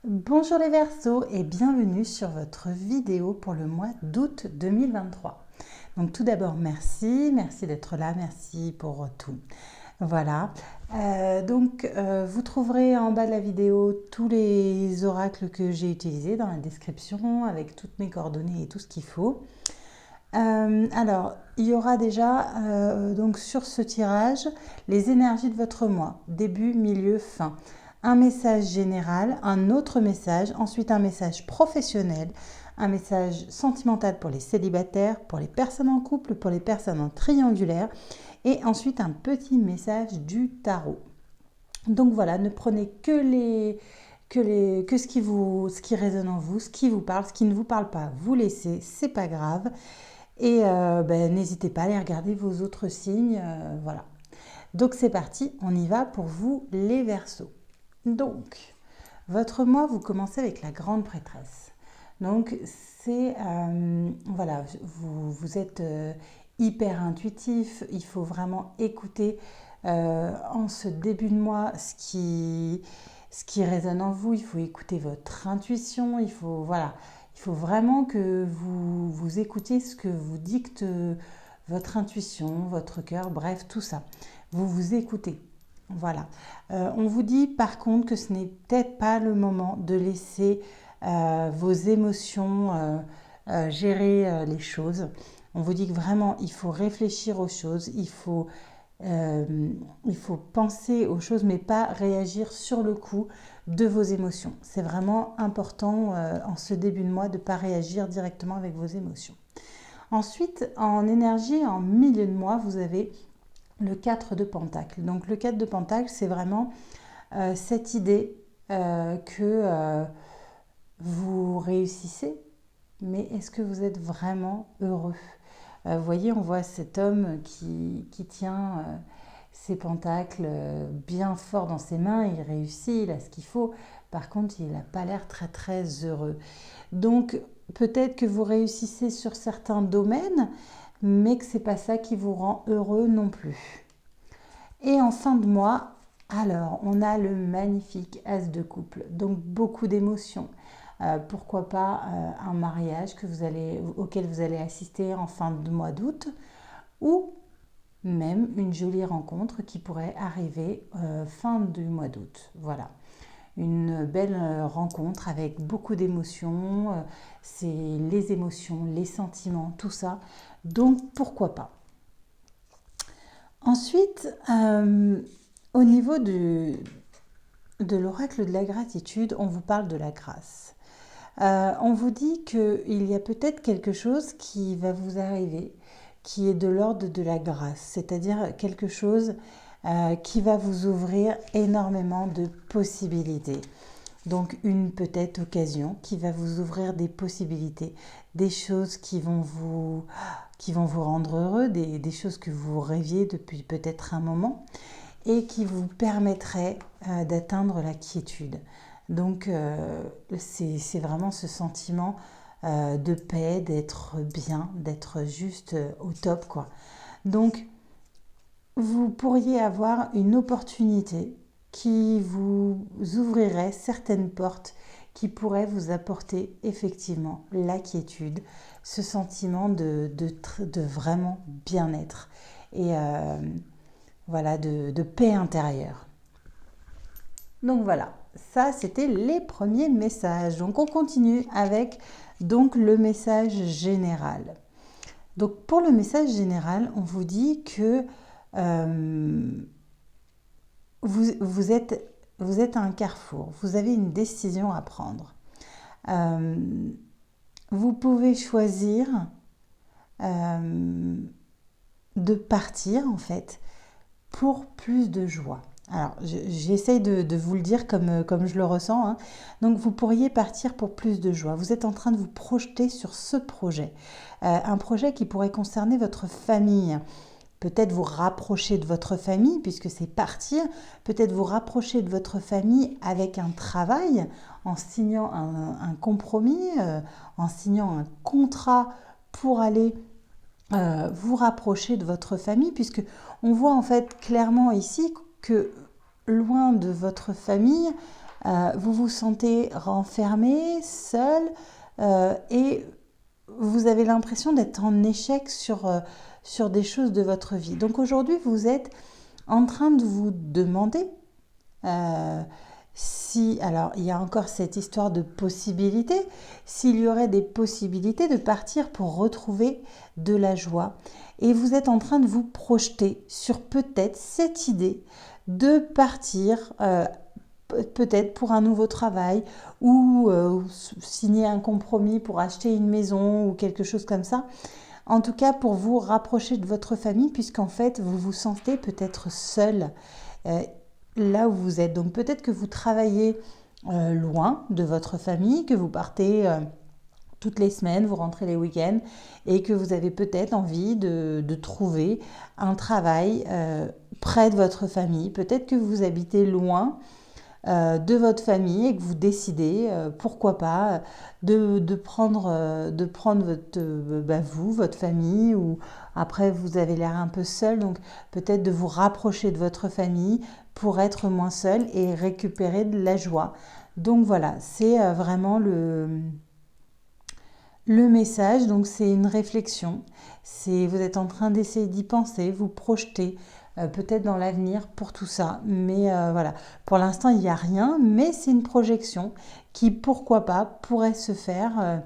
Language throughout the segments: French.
Bonjour les Verseaux et bienvenue sur votre vidéo pour le mois d'août 2023. Donc tout d'abord merci d'être là, merci pour tout. Voilà, vous trouverez en bas de la vidéo tous les oracles que j'ai utilisés dans la description avec toutes mes coordonnées et tout ce qu'il faut. Alors, il y aura déjà donc sur ce tirage les énergies de votre mois, début, milieu, fin. Un message général, un autre message, ensuite un message professionnel, un message sentimental pour les célibataires, pour les personnes en couple, pour les personnes en triangulaire, et ensuite un petit message du tarot. Donc voilà, ne prenez que ce qui résonne en vous, ce qui vous parle, ce qui ne vous parle pas, vous laissez, c'est pas grave. Et n'hésitez pas à aller regarder vos autres signes. Voilà. Donc c'est parti, on y va pour vous les Verseaux. Donc, votre mois, vous commencez avec la grande prêtresse. Donc c'est, voilà, vous êtes hyper intuitif, il faut vraiment écouter en ce début de mois ce qui résonne en vous, il faut écouter votre intuition, il faut vraiment que vous écoutiez ce que vous dicte votre intuition, votre cœur, bref, tout ça. Vous vous écoutez. Voilà. On vous dit par contre que ce n'est peut-être pas le moment de laisser vos émotions gérer les choses. On vous dit que vraiment il faut réfléchir aux choses, il faut penser aux choses mais pas réagir sur le coup de vos émotions. C'est vraiment important en ce début de mois de ne pas réagir directement avec vos émotions. Ensuite, en énergie, en milieu de mois, vous avez le 4 de Pentacle. Donc le 4 de Pentacle, c'est vraiment cette idée que vous réussissez, mais est-ce que vous êtes vraiment heureux? Vous voyez, on voit cet homme qui tient ses pentacles bien fort dans ses mains, il réussit, il a ce qu'il faut. Par contre, il n'a pas l'air très très heureux. Donc peut-être que vous réussissez sur certains domaines, mais que c'est pas ça qui vous rend heureux non plus. Et en fin de mois, alors on a le magnifique As de couple, donc beaucoup d'émotions. Pourquoi pas un mariage auquel vous allez assister en fin de mois d'août, ou même une jolie rencontre qui pourrait arriver fin du mois d'août. Voilà, une belle rencontre avec beaucoup d'émotions, c'est les émotions, les sentiments, tout ça. Donc pourquoi pas. Ensuite, au niveau de l'oracle de la gratitude, on vous parle de la grâce. On vous dit qu'il y a peut-être quelque chose qui va vous arriver, qui est de l'ordre de la grâce, c'est-à-dire quelque chose qui va vous ouvrir énormément de possibilités. Donc une peut-être occasion qui va vous ouvrir des possibilités, des choses qui vont vous rendre heureux, des choses que vous rêviez depuis peut-être un moment et qui vous permettraient d'atteindre la quiétude. Donc c'est vraiment ce sentiment de paix, d'être bien, d'être juste au top, quoi. Donc vous pourriez avoir une opportunité qui vous ouvrirait certaines portes qui pourraient vous apporter effectivement la quiétude, ce sentiment de vraiment bien-être et voilà, de paix intérieure. Donc voilà, ça c'était les premiers messages. Donc on continue avec donc le message général. Donc pour le message général, on vous dit que vous êtes à un carrefour, vous avez une décision à prendre. Vous pouvez choisir de partir en fait pour plus de joie. Alors, j'essaye de vous le dire comme je le ressens, hein. Donc, vous pourriez partir pour plus de joie. Vous êtes en train de vous projeter sur ce projet. Un projet qui pourrait concerner votre famille. Peut-être vous rapprocher de votre famille, puisque c'est partir. Peut-être vous rapprocher de votre famille avec un travail, en signant un compromis, en signant un contrat pour aller vous rapprocher de votre famille, puisque on voit en fait clairement ici que loin de votre famille, Vous vous sentez renfermé, seul, et vous avez l'impression d'être en échec sur des choses de votre vie. Donc aujourd'hui, vous êtes en train de vous demander euh, si, alors il y a encore cette histoire de possibilités, s'il y aurait des possibilités de partir pour retrouver de la joie. Et vous êtes en train de vous projeter sur peut-être cette idée de partir peut-être pour un nouveau travail ou signer un compromis pour acheter une maison ou quelque chose comme ça. En tout cas, pour vous rapprocher de votre famille, puisqu'en fait, vous vous sentez peut-être seul euh, là où vous êtes. Donc peut-être que vous travaillez loin de votre famille, que vous partez toutes les semaines, vous rentrez les week-ends et que vous avez peut-être envie de trouver un travail près de votre famille. Peut-être que vous habitez loin de votre famille et que vous décidez, pourquoi pas, de prendre votre famille, ou après vous avez l'air un peu seul, donc peut-être de vous rapprocher de votre famille pour être moins seul et récupérer de la joie. Donc voilà, c'est vraiment le message. Donc c'est une réflexion, vous êtes en train d'essayer d'y penser, vous projeter peut-être dans l'avenir pour tout ça. Mais voilà, pour l'instant il n'y a rien, mais c'est une projection qui, pourquoi pas, pourrait se faire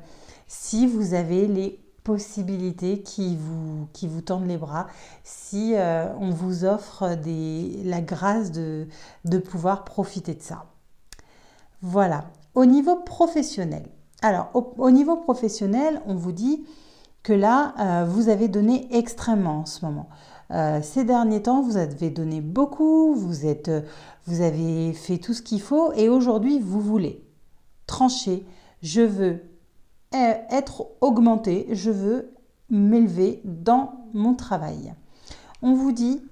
si vous avez les possibilités qui vous tendent les bras, si on vous offre la grâce de pouvoir profiter de ça. Voilà, au niveau professionnel. Alors, au niveau professionnel, on vous dit que là, vous avez donné extrêmement en ce moment. Ces derniers temps, vous avez donné beaucoup, vous avez fait tout ce qu'il faut, et aujourd'hui, vous voulez trancher. Je veux être augmenté, je veux m'élever dans mon travail. On vous dit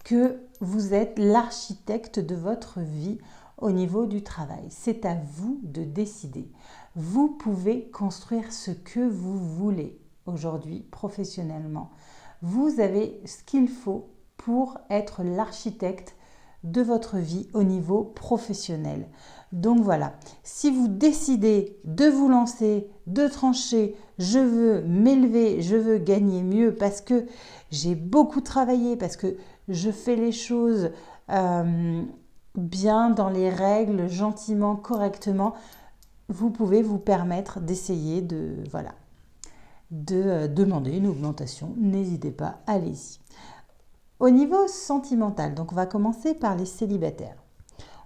que vous êtes l'architecte de votre vie au niveau du travail. C'est à vous de décider. Vous pouvez construire ce que vous voulez aujourd'hui professionnellement. Vous avez ce qu'il faut pour être l'architecte de votre vie au niveau professionnel. Donc voilà, si vous décidez de vous lancer, de trancher, je veux m'élever, je veux gagner mieux parce que j'ai beaucoup travaillé, parce que je fais les choses bien dans les règles, gentiment, correctement, vous pouvez vous permettre d'essayer de demander une augmentation. N'hésitez pas, allez-y. Au niveau sentimental, donc on va commencer par les célibataires.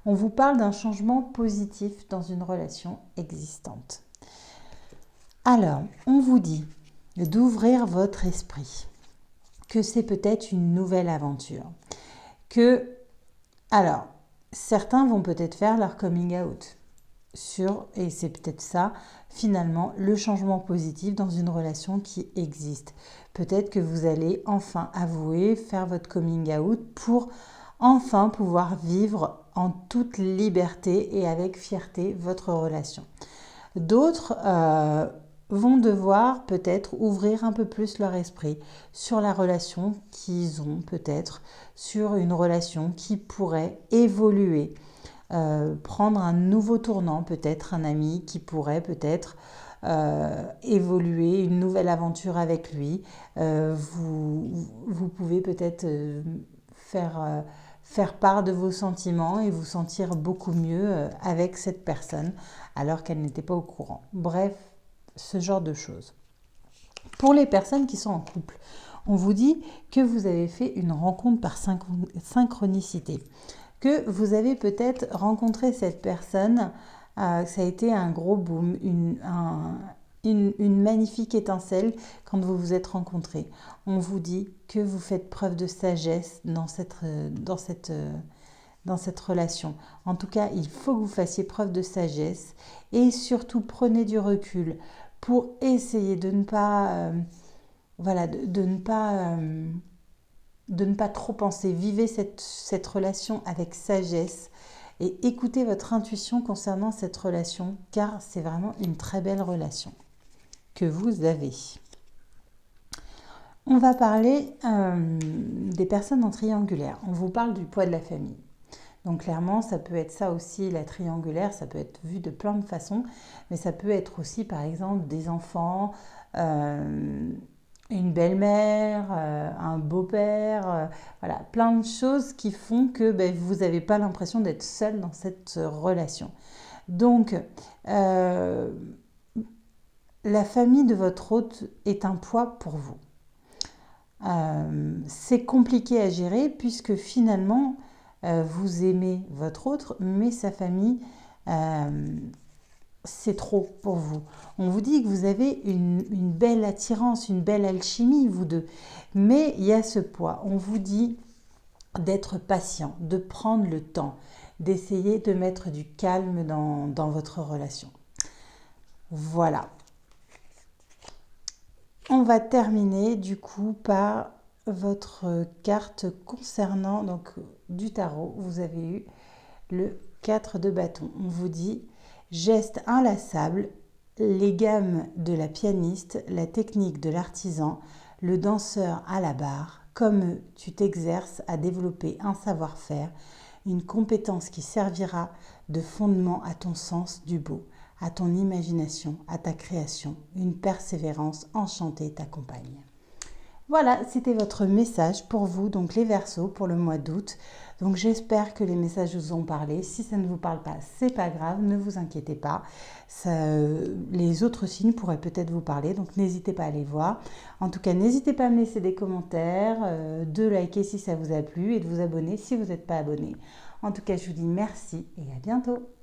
On vous parle d'un changement positif dans une relation existante. Alors, on vous dit d'ouvrir votre esprit, que c'est peut-être une nouvelle aventure, alors, certains vont peut-être faire leur coming out et c'est peut-être ça, finalement, le changement positif dans une relation qui existe. Peut-être que vous allez enfin avouer, faire votre coming out pour enfin pouvoir vivre en toute liberté et avec fierté votre relation. D'autres vont devoir peut-être ouvrir un peu plus leur esprit sur la relation qu'ils ont, peut-être sur une relation qui pourrait évoluer, prendre un nouveau tournant, peut-être un ami qui pourrait peut-être évoluer, une nouvelle aventure avec lui. Vous pouvez peut-être faire part de vos sentiments et vous sentir beaucoup mieux avec cette personne alors qu'elle n'était pas au courant. Bref, ce genre de choses. Pour les personnes qui sont en couple, on vous dit que vous avez fait une rencontre par synchronicité, que vous avez peut-être rencontré cette personne, ça a été un gros boom, une magnifique étincelle quand vous vous êtes rencontrés. On vous dit que vous faites preuve de sagesse dans cette relation. En tout cas, il faut que vous fassiez preuve de sagesse et surtout prenez du recul pour essayer de ne pas, de ne pas trop penser. Vivez cette relation avec sagesse et écoutez votre intuition concernant cette relation, car c'est vraiment une très belle relation que vous avez. On va parler des personnes en triangulaire. On vous parle du poids de la famille. Donc clairement, ça peut être ça aussi, la triangulaire, ça peut être vu de plein de façons, mais ça peut être aussi par exemple des enfants, euh, une belle-mère, un beau-père, voilà, plein de choses qui font que ben, vous n'avez pas l'impression d'être seul dans cette relation. Donc, euh, la famille de votre hôte est un poids pour vous. C'est compliqué à gérer puisque finalement, vous aimez votre autre, mais sa famille, euh, c'est trop pour vous. On vous dit que vous avez une belle attirance, une belle alchimie, vous deux. Mais il y a ce poids. On vous dit d'être patient, de prendre le temps, d'essayer de mettre du calme dans votre relation. Voilà. On va terminer du coup par votre carte concernant donc du tarot. Vous avez eu le 4 de bâton. On vous dit geste inlassable, les gammes de la pianiste, la technique de l'artisan, le danseur à la barre. Comme tu t'exerces à développer un savoir-faire, une compétence qui servira de fondement à ton sens du beau, à ton imagination, à ta création. Une persévérance enchantée t'accompagne. Voilà, c'était votre message pour vous, donc les Verseaux, pour le mois d'août. Donc j'espère que les messages vous ont parlé. Si ça ne vous parle pas, c'est pas grave, ne vous inquiétez pas. Les autres signes pourraient peut-être vous parler, donc n'hésitez pas à les voir. En tout cas, n'hésitez pas à me laisser des commentaires, de liker si ça vous a plu et de vous abonner si vous n'êtes pas abonné. En tout cas, je vous dis merci et à bientôt.